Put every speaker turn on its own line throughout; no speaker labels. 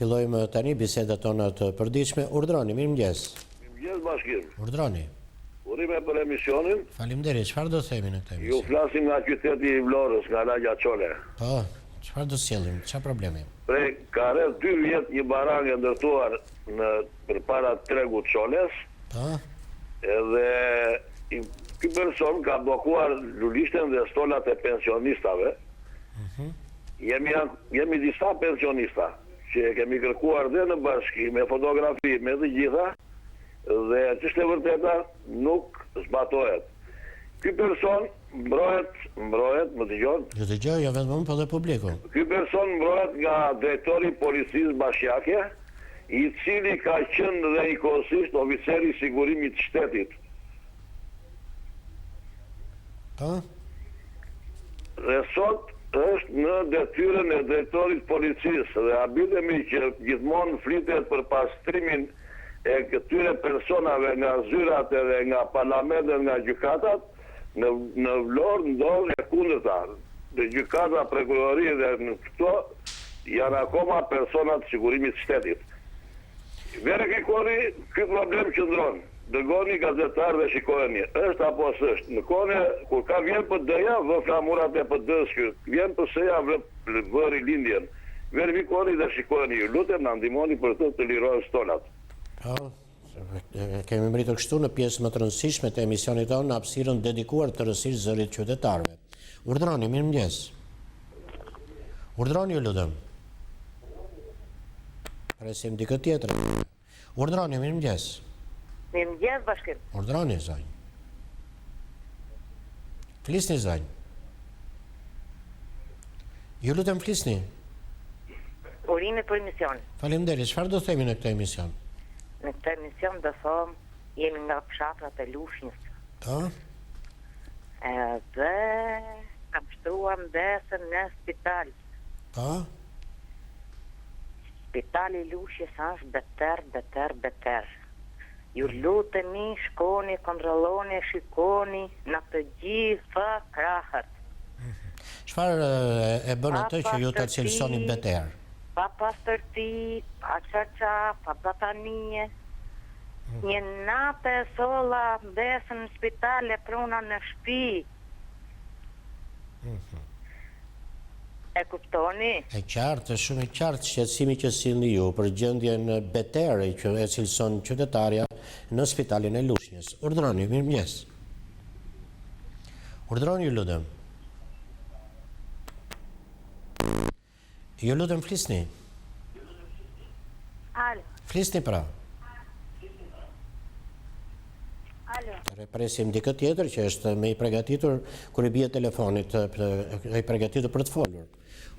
Fillojmë tani bisedat tona të përditshme. Urdhroni, mirëmëngjes.
Mirëmëngjes bashkim.
Urdhroni.
Urime për emisionin.
Faleminderit. Çfarë do themi në këtë emision?
Ju flasim nga qyteti i Vlorës, nga lagja Çole.
Po, çfarë do sjellim? Çfarë problemi?
Ka rreth 2 vjet një barangë ndërtuar përpara tregut Çoles.
Po.
Edhe ky person ka bllokuar lulishten dhe stolat e pensionistave. Jemi disa pensionista që kemi kërkuar dhe në bashki me fotografi me të gjitha dhe ç'është e vërteta nuk zbatohet. Ky person mbrohet, më dëgjon?
Ju dëgjoj, jo vetëm unë, po dhe publiku.
Ky person mbrohet nga drejtori i policisë bashkiake, i cili ka qenë dhe njëkohësisht oficer i sigurimit të shtetit.
Po?
Dhe sot është në detyrën e drejtorit policisë dhe habitemi që gjithmonë flitet për pastrimin e këtyre personave nga zyrat edhe nga parlamentet, nga gjykatat, në Vlorë ndodh e kundërta. Dhe gjykata, prokurori dhe në këto janë akoma personat të sigurimit të shtetit. Vere kekoni, këtë problem qëndron. Dërgoni gazetar dhe shikojeni, është apo s'është. Në kone, kur ka vjen PD-ja, vë flamurat e PD-s, vjen PS-ja, vë rilindjen. Verifikoni dhe shikojeni, ju lutem në ndihmoni për të lirojnë stolat.
Po, kemi mbritur kështu në pjesë më të rëndësishme të emisionit tonë në hapësirën dedikuar të rësisht zërit qytetarëve. Urdhroni, mirëmëngjes. Urdhroni, ju lutem. Presim dikë tjetër. Urdhroni, mirëmëngjes.
Mirëmëngjes bashkim.
Urdhroni, zonjë. Flisni, zonjë. Ju lutem flisni.
Urime për emision.
Faleminderit. Çfarë do themi në këtë emision?
Në këtë emision do thom jemi nga fshatrat e Lushnjës.
Po?
Dhe kam shtruar mbesën në spital.
Po?
Spitali i Lushnjës është beter. Ju lutemi, shkoni, kontrolloni, shikoni në të gjitha krahët.
Çfarë e bën atë që ju ta cilësoni beter?
Pa pastërti, pa qaqa, pa batanie. Një natë e solla mbesën në spital e pruna në shtëpi. E kuptoni?
E qartë, shumë e qartë shqetësimi që sillni ju për gjendjen betere që e cilëson qytetarja në spitalin e Lushnjës. Urdhroni, mirëmëngjes. Urdhroni, ju lutem. Ju lutem flisni.
Alo.
Flisni pra.
Alo.
Represim dikë tjetër që është me i përgatitur kur i bie telefonit, i përgatitur për të folur.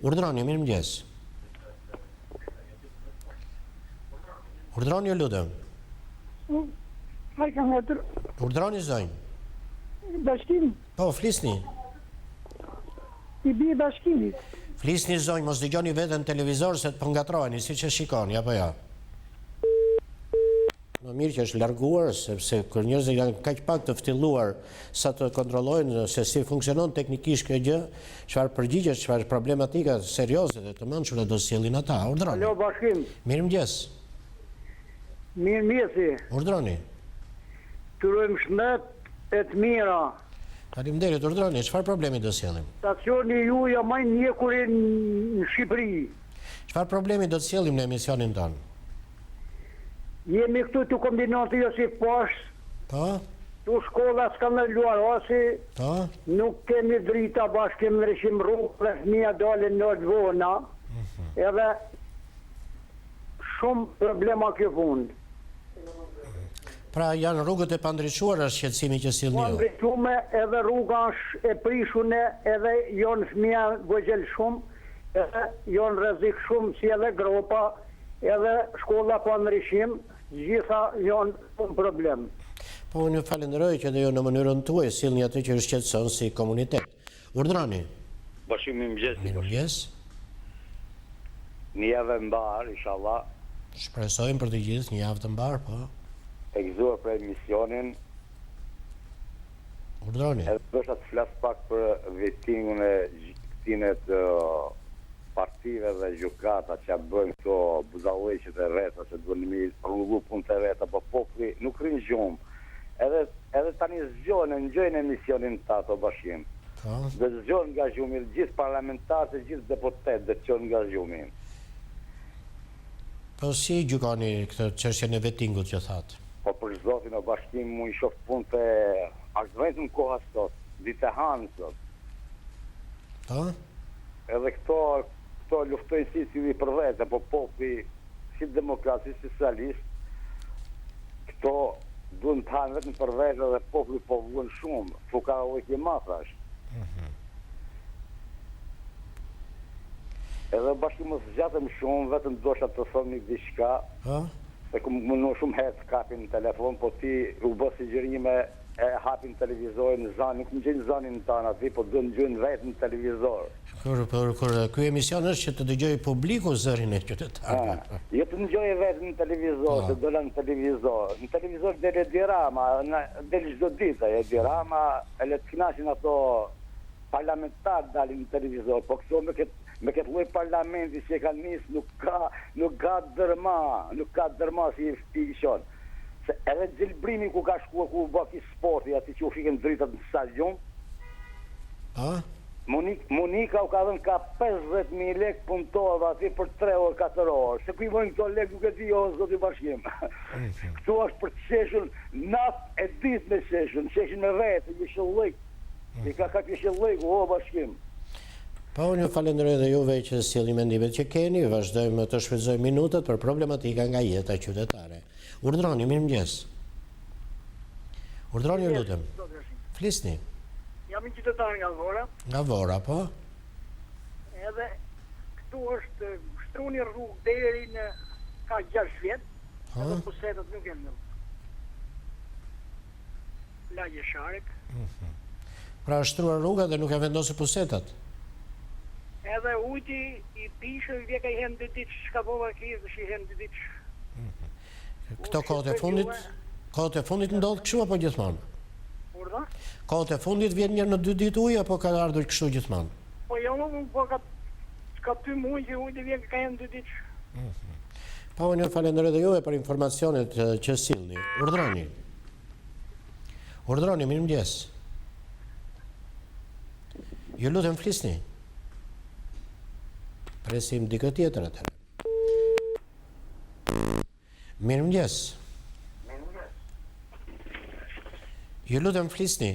Urdhroni, mirëmëngjes. Urdhroni, ju lutem. Urdhroni, zonjë.
Bashkim,
Po, flisni.
i bie bashkimit.
Flisni, zonjë, mos dëgjoni veten në televizor se të pëngatroheni, siç e shikoni, apo ja. Më mirë që është larguar, sepse kur njerëzit janë kaq pak të ftilluar sa të kontrollojnë se si funksionon teknikisht kjo gjë, çfarë përgjigjesh, çfarë problematika serioze dhe të mençura do sjellin ata. Urdhroni.
Alo, bashkim,
Mirëmëngjes.
mirëmjesi,
Urdhroni.
tyrojmë shmet e të mira.
Faleminderit, urdhroni. Çfarë problemi do sjellim?
Stacioni ju ja majnë mjekurin në Shqipëri.
Çfarë problemi do të sjellim në emisionin tonë?
Jemi këtu të kombinati Josip Pash,
Po?
tu shkolla s'ka në luarasi,
Po?
nuk kemi drita bashkim në rishim rrugë, dhe fëmija dalin në të vona, edhe shumë problema kjo punë.
Pra janë rrugët e pandryshuara shqetësimi që sillni ju.
Pandryshume edhe rruga është e prishune, edhe jonë fëmija vëgjel shumë, edhe jonë rrezik shumë si edhe gropa, edhe shkolla pa ndryshim, gjitha janë shumë problem.
Po unë ju falenderoj që dhe ju në mënyrën tuaj sillni atë që ju shqetëson si komunitet. Urdhroni.
Bashkim mirëmëngjes.
Mirëmëngjes.
Një javë mbar, inshallah,
Shpresojmë për të gjithë një javë të mbar, po.
e gëzuar për emisionin,
Urdhroni.
edhe bësha të flas pak për vettingun e gjyktimit
partive dhe gjukata që bëjnë këto budallëqet e rreta që duhen mi rrugë punë të rreta, po populli nuk rrin gjumë. Edhe tani ngjojnë emisionin të ato bashkim. Dhe zgjohen nga gjumi, gjithë parlamentarët e gjithë deputetët dhe zgjohen nga gjumi.
Po si gjykoni këtë çështjen e vettingut që thatë?
Po për zotin o bashkim mu i shoh punë të vetëm koha sot, ditë e hanë sot.
Po?
Edhe këto luftojnë si cili për vete, po populli si demokrat, si socialist, këto duhen të hanë vetëm për vete dhe populli po vuan shumë, fukarallëki matrash. Edhe bashkë mos zgjatëm shumë, vetëm dosha të thoni diçka, se ku më shumë herë kapin në telefon, po ti u bë sugjerime e hapin televizorin në zanë, nuk më gjenë zanin në tanë ati, po duhen gjënë vetë në televizor.
Kur ky emision është që të dëgjoj publiku zërin e qytetarëve.
Jo të dëgjoj vetë në televizor, të dola në televizor. Në televizor del e dirama, del çdo ditë e dirama, e le të knaqin ato parlamentar dalin në televizor, po këto me këtë lloj parlamenti që ka nis nuk ka dërma si i shon. Se edhe Gjelbrimi ku ka shkuar ku baki sporti, ati që u fikën dritat në stadion. Monika u ka dhënë ka 50.000 lek punëtor ati për 3 orë, 4 orë. Se ku i vojnë këto lek nuk e di o zoti bashkim. Këtu është për të qeshun natë e ditë me qeshun me vetë, një shëllëk. I ka një shëllëk, o bashkim.
Po, unë ju falenderoj dhe juve që sjellni mendimet që keni, vazhdojmë të shfrytëzojmë minutat për problematika nga jeta qytetare. Urdhroni, mirëmëngjes. Urdhroni, ju lutem. Flisni.
Jam një qytetar nga Vora.
Nga Vora, po?
Edhe këtu është shtruni rrugë deri në ka 6 vjet, edhe pusetët nuk janë në lagje Sharek.
Pra shtruar rruga dhe nuk e vendosur pusetat.
Edhe ujti i pishë, vje ka i hen dy ditë, shka bova krizë, dhe shi i hen dy ditë.
Këto kohët e fundit ndodhë kështu apo gjithmonë?
Urdha?
Kohët e fundit vjen njërë në 2 ditë ujë apo ka ardhur kështu gjithmonë?
Po jo, po ka 2 muaj që ujti vjen ka i hen 2 ditë.
Pa unë ju falenderoj dhe juve për informacionet që sillni. Urdhroni. Urdhroni, mirëmëngjes. Ju lutem flisni. Presim dikë tjetër atëherë. Mirëmëngjes. Ju lutem flisni.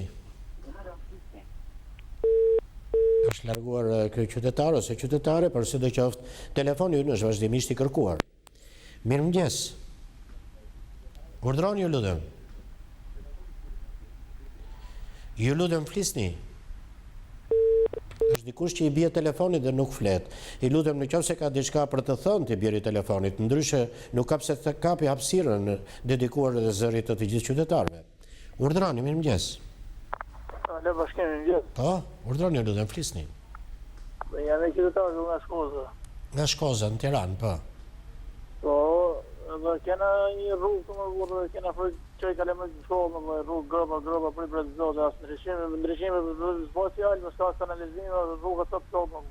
Është larguar ky qytetar ose qytetare, por sidoqoftë telefoni ynë është vazhdimisht i kërkuar. Mirëmëngjes. Urdhroni, ju lutem. Ju lutem flisni. Është dikush që i bie telefonit dhe nuk flet. I lutem nëse ka diçka për të thënë ti bjeri telefonit, ndryshe nuk ka pse të kapi hapësirën dedikuar edhe zërit të gjithë qytetarëve. Urdhroni, mirëmëngjes.
Ale bashkim, mirëmëngjes.
Po, urdhroni, lutem flisni.
Jam e qytetar nga Shkoza.
Nga Shkoza në Tiranë, po.
Po, edhe kena një rrugë të më vurë, kena për që i kalem në shkollë, në rrugë grëba për i brezdo dhe asë ndryshime për special, më s'ka kanalizime dhe rrugë të pëtonë.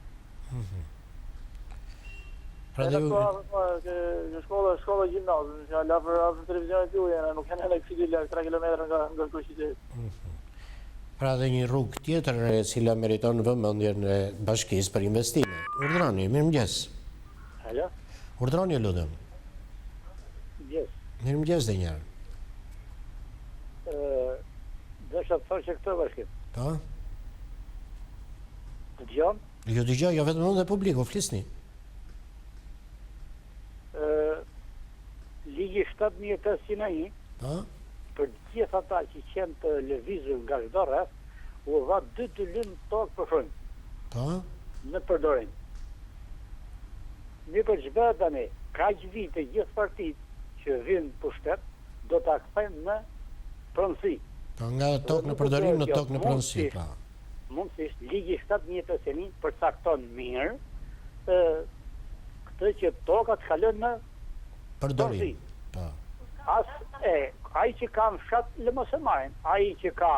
Në shkolla gjimnazë, në la për televizionet ju, nuk kena në kësidi 3 kilometra nga këtë qytet.
Pra dhe një rrugë tjetër e cila meriton vëmendjen e bashkisë për investime. Urdhroni, mirëmëngjes.
Alo?
Urdhroni, lutem. Mirëmëngjes dhe njërë.
Dësha të thërë që këtë bashkim.
Po?
Të gjonë?
Ju dëgjoj, jo vetëm unë dhe publiku, flisni.
Ligi 7.801, për gjithë ata që qenë të lëvizur nga çdo rreth, u dha 2 lynë tokë për frym.
Po?
Në përdorim. Një për çfarë tani, kaq vite gjithë partitë që vinë pushtet, do ta kthejmë në pronësi.
Po nga tokë në përdorim në tokë në pronësi, pa.
Mundësisht, Ligi 7.801 përcakton mirë këtë që toka të kalon në
përdorim. Po.
Ai që ka në fshat le mos e marrin, ai që ka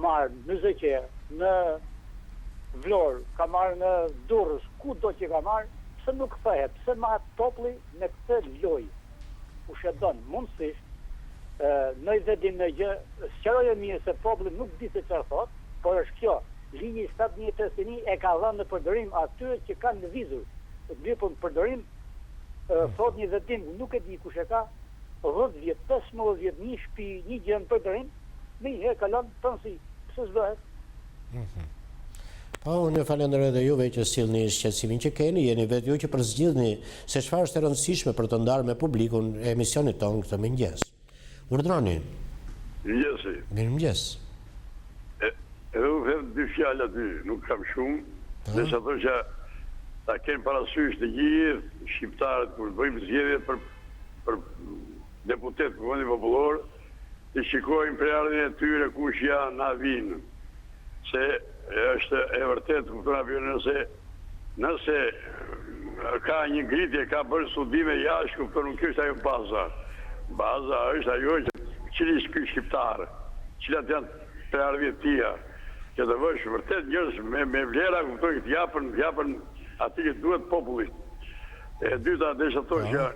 marrë në Zëqe, në Vlorë, ka marrë në Durrës, ku do që ka marrë,
pse nuk thahet, pse ma populli me këtë lojë, u shedon mundësisht, në i dhe dim në gjë, sqaroje mirë se populli nuk di se çfarë thot, por është kjo, ligji 751 e ka dhënë në përdorim atyre që kanë lëvizur. Mirë, po në përdorim, thot një dhe dim, nuk e di kush e ka, 10 vjet, 15 vjet, një shtëpi, një gjë në përdorim, me një herë kalon tonsi, pse s'bëhet?
Po, unë falenderoj dhe juve që sillni shqetësimin që keni, jeni vetë ju që përzgjidhni se çfarë është e rëndësishme për të ndarë me publikun e emisionit tonë këtë mëngjes. Urdhroni.
Mëngjesi.
Mirëmëngjes.
Edhe u them dy fjalë aty, nuk kam shumë, dhe sa thonë që ta kenë parasysh të gjithë shqiptarët kur bëjmë zgjedhje për deputet për vendin popullor, të shikojmë prerjen e tyre kush janë na vinë. Se është e vërtet, kuptona për nëse ka një ngritje, ka bërë studime jashtë, kuptona nuk është ajo baza. Baza është ajo që cili është ky shqiptar, cilat janë prerjet tia, që të vësh vërtet njerëz me vlera, kuptoj të japën aty që duhet popullit. E dyta desha thonë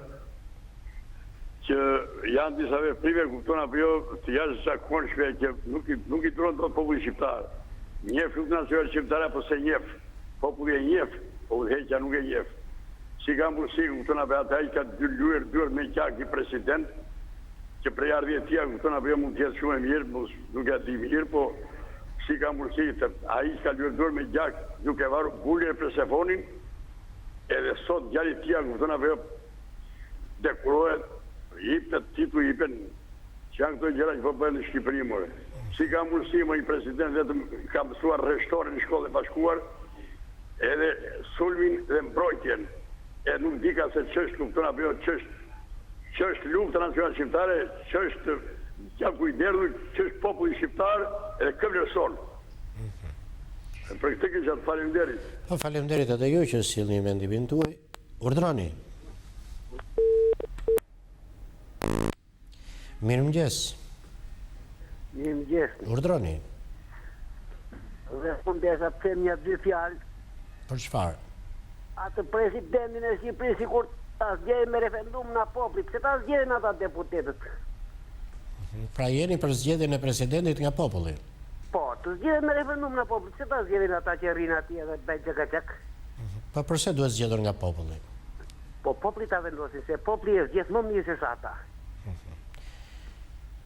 që janë disa veprime, kuptona apo jo, të jashtëzakonshme që nuk i duron dot popullit shqiptar. Njef nuk nacional shqiptar apo se njef, populli e njef, populli heqja nuk e njef. Si ka mundësi, kuptona apo ata i ka luer me qak i president, që prej ardhje tia, kuptona apo jo mund të jetë shumë e mirë, nuk e di mirë, po si ka mundësi, ai ka luer me gjak, duke varur bulje për Sefonin, edhe sot djali tia, kuptona apo jo dekorohet, jipet titu, jipen që janë këto gjëra që po bëhen në Shqipëri, more. Si ka mundësi më i president vetëm ka mësuar rreshtore në shkollë e bashkuar, edhe sulmin dhe mbrojtjen. E nuk di ka se ç'është, kupton apo jo, ç'është lufta nacionale shqiptare, ç'është gjaku i derdhur, ç'është populli shqiptar, edhe kë vlerëson. Për këtë kisha të faleminderit.
Po faleminderit edhe ju që sillni mendimin tuaj. Urdhroni. Mirëmëngjes.
Mirëmëngjes.
Urdhroni.
Dhe unë desha të them një dy fjalë.
Për çfarë?
Atë presidentin e Shqipërisë sikur ta zgjedhin me referendum na populli, pse ta zgjedhin ata deputetët?
Pra jeni për zgjedhjen e presidentit nga populli.
Po, të zgjedhin me referendum na populli, pse ta zgjedhin ata që rrinë atje dhe bëjnë çka-çak?
Po përse duhet zgjedhur nga populli?
Po populli ta vendosin, se populli është gjithmonë mirë se sa ata.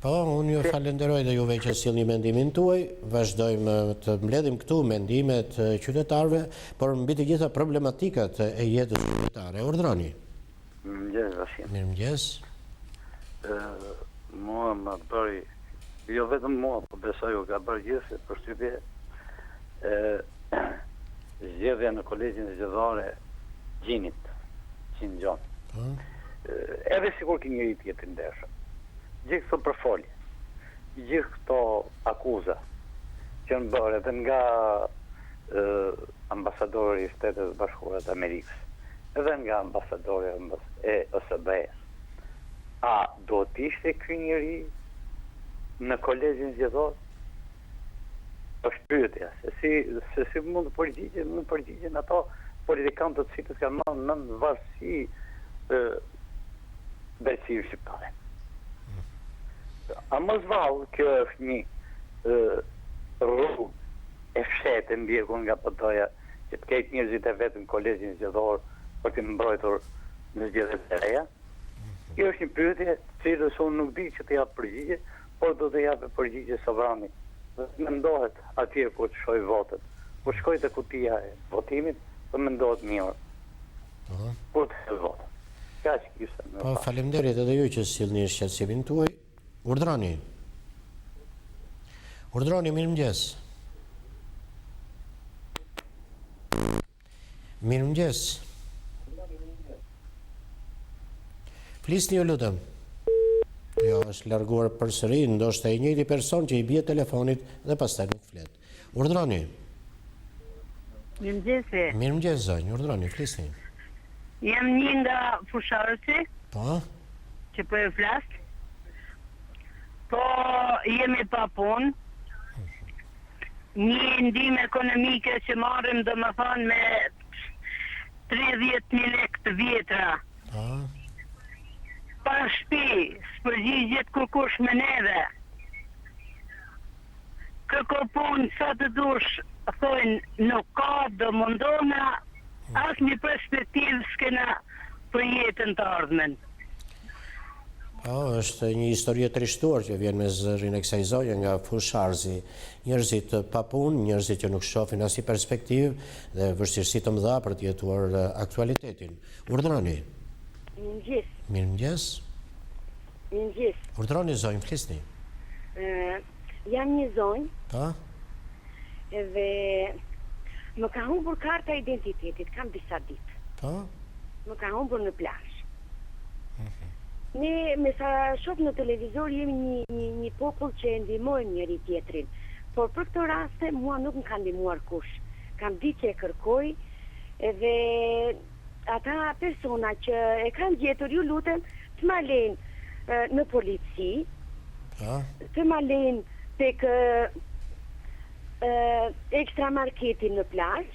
Po, unë ju falenderoj dhe juve që sillni mendimin tuaj, vazhdojmë të mbledhim këtu mendimet e qytetarëve, por mbi të gjitha problematikat e jetës qytetare. Urdhroni.
Mirëmëngjes, Rashid.
Mirëmëngjes.
Mua më bëri, jo vetëm mua, po besoj u ka bërë gjithë përshtypje zgjedhja në kolegjin zgjedhore Gjinit, Gjon. Edhe sikur ki njëri tjetër ndeshëm. Gjithë këto përfolje, gjithë këto akuza që në bërë edhe nga ambasadori i Shtetet Bashkuara të Amerikës, edhe nga ambasadori e OSBE-s, a do të ishte ky njeri në kolegjin zgjedhor? Është pyetja, se si mund të përgjigjen ato politikanë të cilët kanë marrë në varësi drejtësinë shqiptare. A mos vallë kjo është një rrugë e fshetë ndjekur nga PD-ja që të ketë njerëzit e vetë në kolegjin zgjedhor për të mbrojtur në zgjedhjet e reja? Kjo është një pyetje cilës unë nuk di që të jap përgjigje, por do të japë përgjigje sovrani. Dhe mendohet atje ku të shoj votet. Ku shkoj te kutia e votimit, të mendohet mirë. Kur të shoj votet. Kaq kishte.
Po faleminderit edhe ju që sillni shqetësimin tuaj. Urdhroni. Urdhroni, mirëmëngjes. Mirëmëngjes. Flisni ju lutem. Jo, është larguar përsëri, ndoshta i njëjti person që i bie telefonit dhe pastaj nuk flet. Urdhroni.
Mirëmëngjes.
Mirëmëngjes zonjë, urdhroni, flisni.
Jam një nga fusharësi
Po,
që po e flas. Po jemi pa punë. Një ndihmë ekonomike që marrim domethënë me
30.000 lekë të vjetra. Pa shtëpi, s'përgjigjet kërkush me neve. Kërko punë sa të dush, thojnë, nuk ka, do mundona, asë një perspektivë s'kena për jetën të ardhmen.
Po, është një histori e trishtuar që vjen me zërin e kësaj zoje nga fusharzi. Njerëzit pa punë, njerëzit që nuk shohin as i perspektivë dhe vështirësi të mëdha për të jetuar aktualitetin. Urdhroni.
Mirëmëngjes.
Mirëmëngjes.
Mirëmëngjes.
Urdhroni zonjë, flisni.
Jam një zonjë.
Po?
Edhe më ka humbur karta e identitetit, kam disa ditë.
Po?
Më ka humbur në plazh. Ne me sa shoh në televizor jemi një popull që e ndihmojmë njëri tjetrin. Por për këtë raste mua nuk më ka ndihmuar kush. Kam ditë që e kërkoj edhe ata persona që e kanë gjetur, ju lutem të ma lejnë në polici, të ma lejnë tek ekstra marketin në plazh.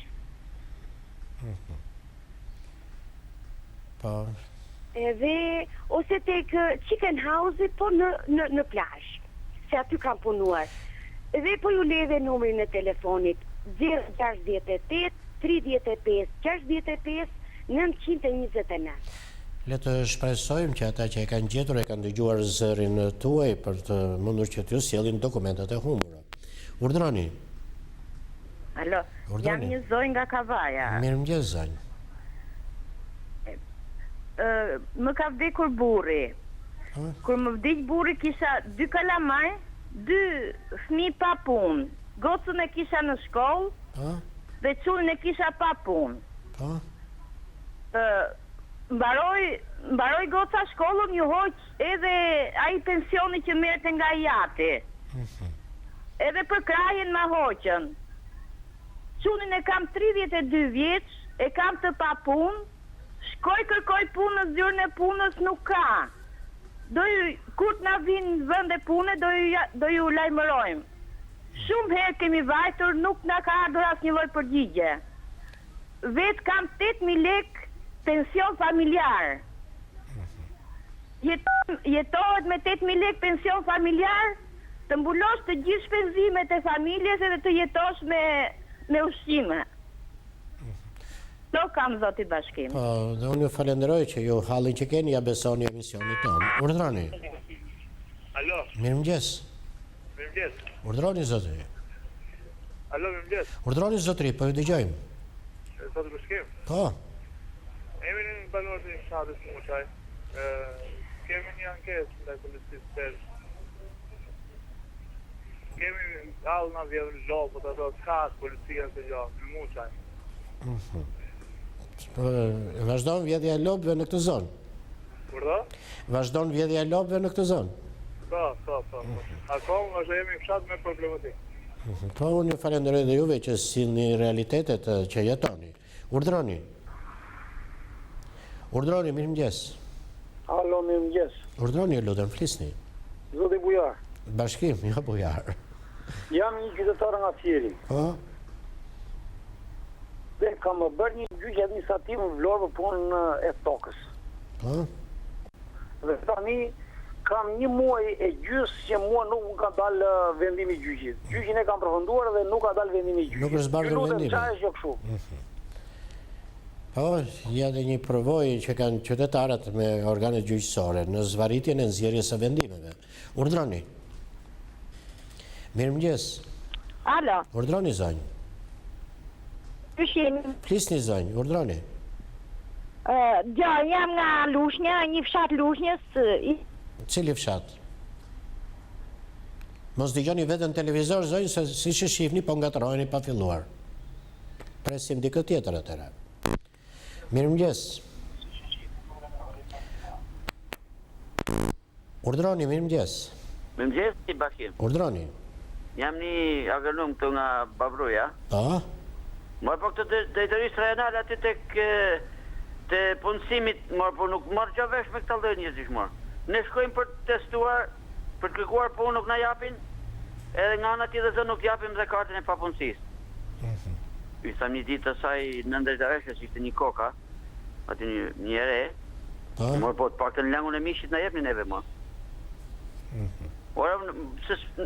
Po.
Edhe ose tek chicken house po në plazh, se aty kam punuar. Edhe po ju le dhe numrin e telefonit 068 35 65 929.
Le të shpresojmë që ata që e kanë gjetur e kanë dëgjuar zërin tuaj për të mundur që t'ju sjellin dokumentat e humbura. Urdhroni.
Alo, jam një zonjë nga Kavaja.
Mirëmëngjes zonjë.
Më ka vdekur burri. Kur më vdik burri kisha 2 kalamaj, 2 fëmijë pa punë. Gocën e kisha në shkollë dhe çullin e kisha pa punë. Mbaroi goca shkollën, ju hoq edhe ai pensioni që merrte nga jati. Edhe për krajen ma hoqën. Çullin e kam 32 vjeç, e kam të pa punë. Shkoj kërkoj punës, zyrën e punës nuk ka. Kur të na vinë në vend e pune, do ju lajmërojmë. Shumë herë kemi vajtur, nuk na ka ardhur asnjë lloj përgjigje. Vetë kam 8.000 lekë pension familjar. Jetohet me 8.000 lekë pension familjar, të mbulosh të gjithë shpenzimet e familjes edhe të jetosh me ushqime. Do kam zoti bashkim.
Po, dhe unë ju falenderoj që ju hallin që keni ja besoni emisionit tonë. Urdhroni.
Alo.
Mirëmëngjes.
Mirëmëngjes.
Urdhroni zotri.
Alo, mirëmëngjes.
Urdhroni zotri, po ju dëgjojmë.
Zoti bashkim.
Po.
Jemi në banorë të fshatës Muçaj. Kemi një ankesë ndaj policisë tërë. Kemi allë në vjedhë zhobë, po të ato s'ka policia të gjohë, në Muçaj.
Vazhdon vjedhja e lopëve në këtë zonë?
Kurdo?
Vazhdon vjedhja e lopëve në këtë zonë?
Po. Akom është jemi fshatë me problematikë.
Po, unë ju falenderoj dhe juve që sillni realitetet që jetoni. Urdhroni. Urdhroni, mirëmëngjes.
Alo, mirëmëngjes.
Urdhroni, lutem, flisni.
Zoti Bujar.
Bashkim, jo Bujar.
Jam një qytetar nga Fieri.
Po.
Dhe kam bërë një gjyqje administrativë në Vlorë për punën e tokës.
Po.
Dhe tani kam një muaj e gjysë që mua nuk më ka dalë vendimi i gjyqit. Gjyqin e kam përfunduar dhe nuk ka dalë vendimi i gjyqit.
Nuk është zbardhur vendimi.
Çfarë është kjo kështu?
Po, ja dhe një përvojë që kanë qytetarët me organet gjyqësore në zvarritjen e nxjerrjes së vendimeve. Urdhroni. Mirëmëngjes.
Alo.
Urdhroni zonjë. Flisni zonjë, urdhroni.
Jam nga Lushnja, një fshat Lushnjës.
Cili fshat? Mos dëgjoni vetëm televizor zonjë, se si që shihni po ngatërojeni pa filluar. Presim dikë tjetër atëra. Mirëmëngjes. Urdhroni, mirëmëngjes.
Mirëmëngjes, i bashkim.
Urdhroni.
Jam një agronom këtu nga Babruja.
Po?
Mor po këtë drejtorisë rajonale aty tek te punësimit, po nuk marr gjë vesh me këtë lloj njerëzish mor. Ne shkojmë për të testuar, për të kërkuar punë nuk na japin, edhe nga ana tjetër nuk japim dhe kartën e papunësisë. I tham një ditë asaj në ndërtëreshës ishte një koka, Aty një ere.
Po?
Më po të pak të në langun e mishit në jepni neve, ma. Ora,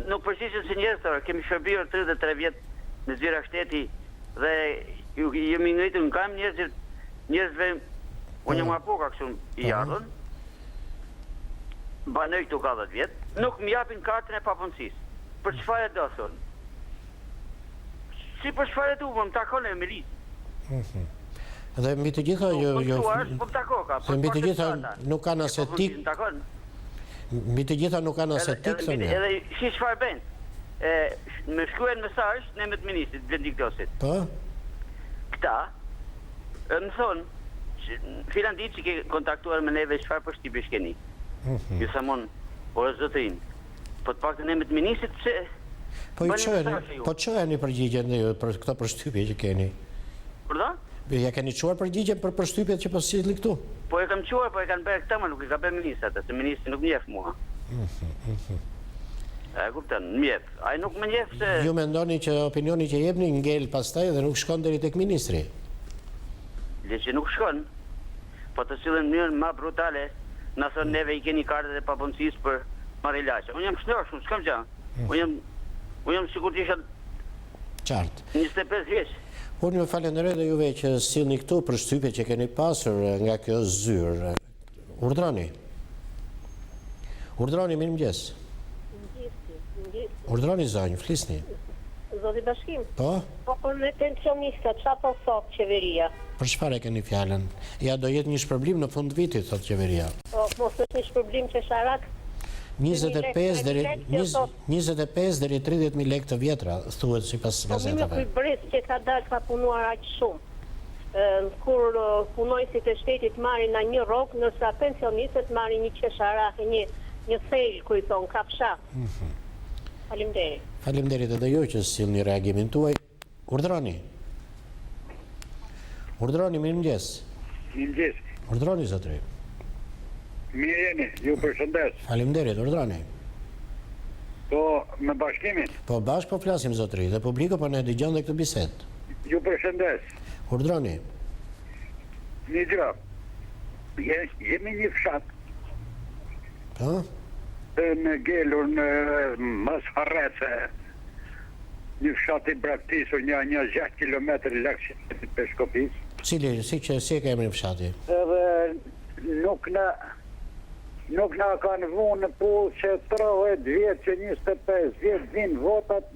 nuk përshishin si njerëz, kemi shërbirë 33 vjetë në zyra shteti dhe jemi ngritur në kam njerëzve, unë jam apoka kështu i ardhën, banoj këtu ka 10 vjetë, nuk më japin kartën e papunësisë. Për çfarë do thonë? Si për çfarë du, më takon e milisë.
Dhe mbi të gjitha mbi të gjitha nuk kanë as etik. Mbi të gjitha nuk kanë as etik thonë.
Edhe si çfarë bën? Më shkruajnë mesazh në emër të ministrit Vendiktosit.
Po?
Këta më thonë filan ditë që ke kontaktuar me neve çfarë përshtypjesh keni. Ju thamon, ora zotrin, po të paktën në emër të ministrit pse
Po çojeni përgjigjen për këto përshtypje që keni.
Përda?
Ja keni çuar përgjigjen për përshtypjet që po silli këtu?
Po e kam çuar, po e kanë bërë këta, nuk i ka bërë ministrat, se ministri nuk njeh mua. E kupton, njeh. Ai nuk më njeh se
Ju mendoni që opinioni që jepni ngel pastaj dhe nuk shkon deri tek ministri?
Le që nuk shkon. Po të sillen në mënyrë më brutale, na thonë neve i keni kartët e papunësisë për marrë ilaçe. Unë jam shndroshëm, s'kam gjë. Unë jam sikur të isha
Qartë.
25 vjeç.
Unë ju falenderoj dhe juve që sillni këtu për shtypjet që keni pasur nga kjo zyrë. Urdhroni. Urdhroni, mirëmëngjes. Urdhroni zonjë, flisni.
Zoti Bashkim.
Po?
Po për në pensionista, çfarë po thot qeveria?
Për çfarë keni fjalën? Ja do jetë një shpërblim në fund vitit, thot qeveria.
Po mos është një shpërblim qesharak.
25 deri 30.000 lekë të vjetra, thuhet sipas gazetave.
Po më brez që ka dalë ka punuar aq shumë. Kur punojësit e shtetit marrin na një rrok, ndërsa pensionistët marrin një qesharak, një thel, ku i thon kafsha. Faleminderit.
Faleminderit edhe ju që sillni reagimin tuaj. Urdhroni. Urdhroni, mirëmëngjes.
Mirëmëngjes.
Urdhroni zotri.
Mirë jeni, ju përshëndes.
Faleminderit, urdhroni.
Po, me bashkimin.
Po bashkë po flasim zotri, dhe publiku po ne dëgjon dhe këtë bisedë.
Ju përshëndes.
Urdhroni.
Një gjë. Jemi një fshat.
Po?
Në gelur në mas Harrece. Një fshat i braktisur një 6 km lakë të Peshkopis.
Si e ka emrin fshati?
Edhe nuk na kanë vunë në pull që 30 vjetë që 25 vjetë vinë votat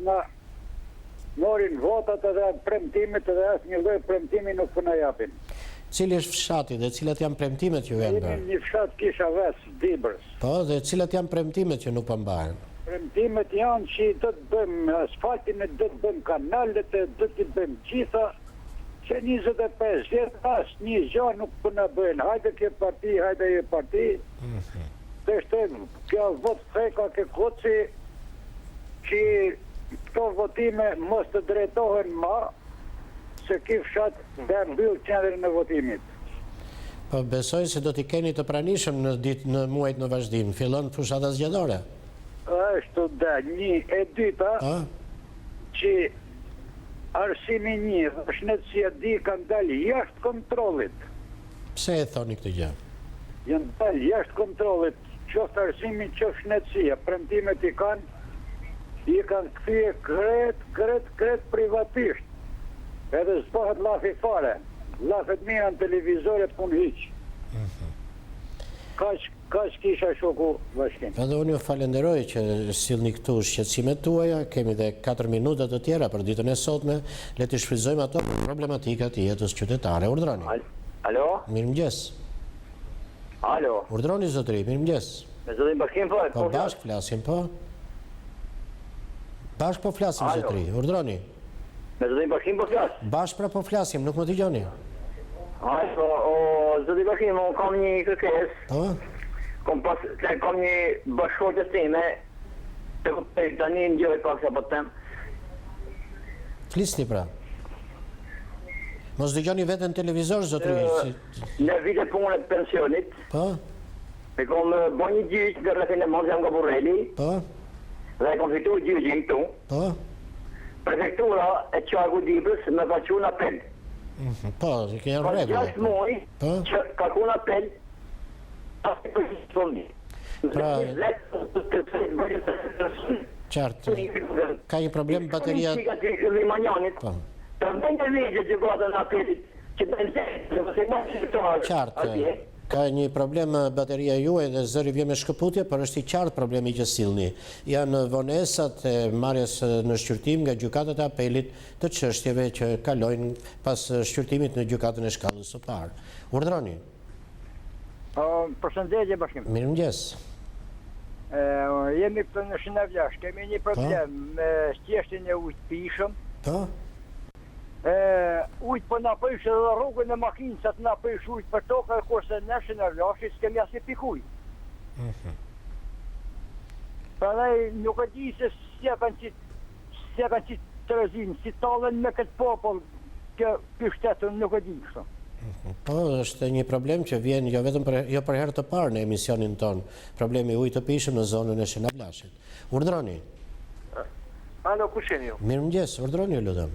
morin votat edhe premtimit edhe asë një lloj premtimi nuk përna japin.
Cili është fshati dhe cilat janë premtimet që janë bërë?
Një fshat kisha ves, Dibrës.
Po, dhe cilat janë premtimet që nuk përmbahen?
Premtimet janë që do të bëjmë asfaltin, do të bëjmë kanalet, do të bëjmë gjitha, që 25 vjetë asë një gjë nuk përna bëjnë. Hajde kjo parti, hajde kjo parti. Dhe shte kjo vot theka ke koci që këto votime mos të drejtohen ma, se ki fshat dhe mbyll qendrën e votimit.
Po besoj se do t'i keni të pranishëm në muajt në vazhdim. Fillon fushata zgjedhore.
Ashtu dhe një e dyta që arsimi një dhe shnetësia di kanë dalë jashtë kontrolit.
Pse e thoni këtë gjë?
Janë dalë jashtë kontrolit, qoftë arsimi, qoftë shnetësia. Premtimet i kanë kthye kret privatisht. Edhe zbohet lafi fare. Lafet mira në televizoret pun hiq. Kaq kisha shoku Bashkim.
Edhe unë ju falenderoj që sillni këtu shqetësimet tuaja. Kemi dhe 4 minuta të tjera për ditën e sotme. Le të shfrytëzojmë ato problematikat e jetës qytetare. Urdhroni.
Alo?
Mirëmëngjes.
Alo?
Urdhroni zotri, mirëmëngjes.
Me zotin Bashkim po?
Po bashkë flasim, po? Bashkë po flasim zotri, urdhroni.
Me zotin Bashkim po flas?
Bashkë pra po flasim, nuk më dëgjoni.
Zotin Bashkim, unë kam një kërkesë.
Po?
Kam një bashkëshortës time, të kuptoj tani në gjëve pak se po të them.
Flisni pra. Mos dëgjoni vetën televizor, zotri.
Në vite punë e pensionit,
Po?
e kom bo një gjyq në rrethën e Monzë nga Burreli,
Po?
dhe e kom fitu gjyqin këtu.
Po?
Prefektura e Qarku Dibrës me ka qu në apel.
Po, ke
Ka
rregull.
6 muaj
Po?
që ka kun apel pasi për fondi.
Pra, qartë. Ka një problem bateria. Po.
Të ndonjë ligje që gota në apelit, që të nëse
Qartë. Ka një problem bateria juaj dhe zëri vjen me shkëputje, por është i qartë problemi që sillni. Janë vonesat e marrjes në shqyrtim nga gjykatat e apelit të çështjeve që kalojnë pas shqyrtimit në gjykatën e shkallës së parë. Urdhroni.
Përshëndetje bashkim.
Mirëmëngjes.
Jemi këtu në Shinavlash, kemi një problem me shtjeshtjen e ujit pishëm.
Po?
Ujt po na prish edhe rrugën e makincat na prish ujt për tokë, kurse ne Shinavlashi s'kemi as i pikuj. Prandaj nuk e di se si e kanë qitë Terezin, si tallen me këtë popull ky shtetën, nuk e di kështu.
Po, është një problem që vjen jo vetëm për herë të parë në emisionin ton, problemi i ujit të pishëm në zonën e Shinavlashit. Urdhroni.
Alo, ku jeni ju?
Mirëmëngjes, urdhroni ju lutem.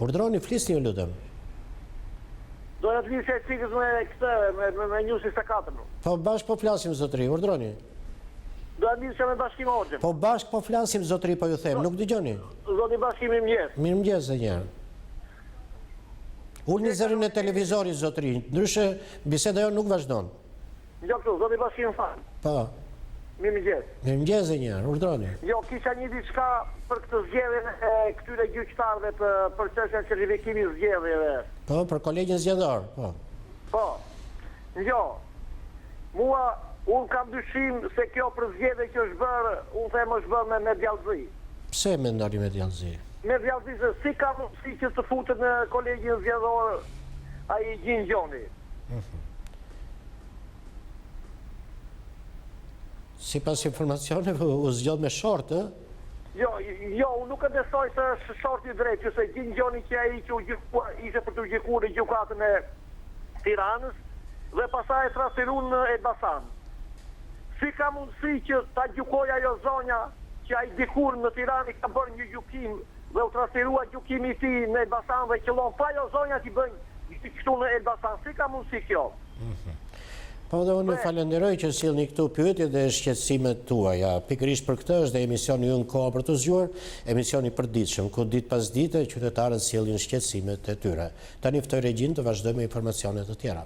Urdhroni, flisni ju lutem.
Do të vini se cikës me këtë, me News 24.
Po bashkë po flasim zotëri, urdhroni.
Do të vini se me Bashkim Hoxhën.
Po bashkë po flasim zotëri, po ju them, nuk dëgjoni.
Zoti Bashkimi mirëmëngjes.
Mirëmëngjes edhe një herë. Ulni zërin e televizorit zotëri, ndryshe biseda jo nuk vazhdon.
Jo këtu, zoti Bashkim fal.
Po.
Mirëmëngjes.
Mirëmëngjes edhe një herë, urdhroni.
Jo, kisha një diçka për këtë zgjedhjen e këtyre gjyqtarëve për çështjen e certifikimit të zgjedhjeve.
Po, për kolegjin zgjedhor, po.
Po. Jo. Unë kam dyshim se kjo për zgjedhje që është bërë, unë them është bërë me djallëzi.
Pse mendoni me djallëzi?
Me djallëzi se si ka mundësi që të futet në kolegjin zgjedhor ai Gjin Gjoni.
Sipas informacioneve u zgjodh me short, ë?
Jo, unë nuk e besoj se është shorti drejt, që se Gjin Gjoni që ai që ishte për të gjykuar në gjykatën e Tiranës dhe pastaj transferuar në Elbasan. Si ka mundësi që ta gjykoj ajo zonja që ai dikur në Tiranë ka bërë një gjykim dhe u transferua gjykimi i tij në Elbasan dhe qëllon pa ajo zonja që bëjnë këtu në Elbasan. Si ka mundësi kjo?
Po dhe unë falenderoj që sillni këtu pyetje dhe shqetësimet tuaja. Pikërisht për këtë është dhe emisioni ynë Koha për të zgjuar, emisioni përditshëm, ku ditë pas dite qytetarët sillin shqetësimet e tyre. Tani ftoj regjin të vazhdojmë me informacione të tjera.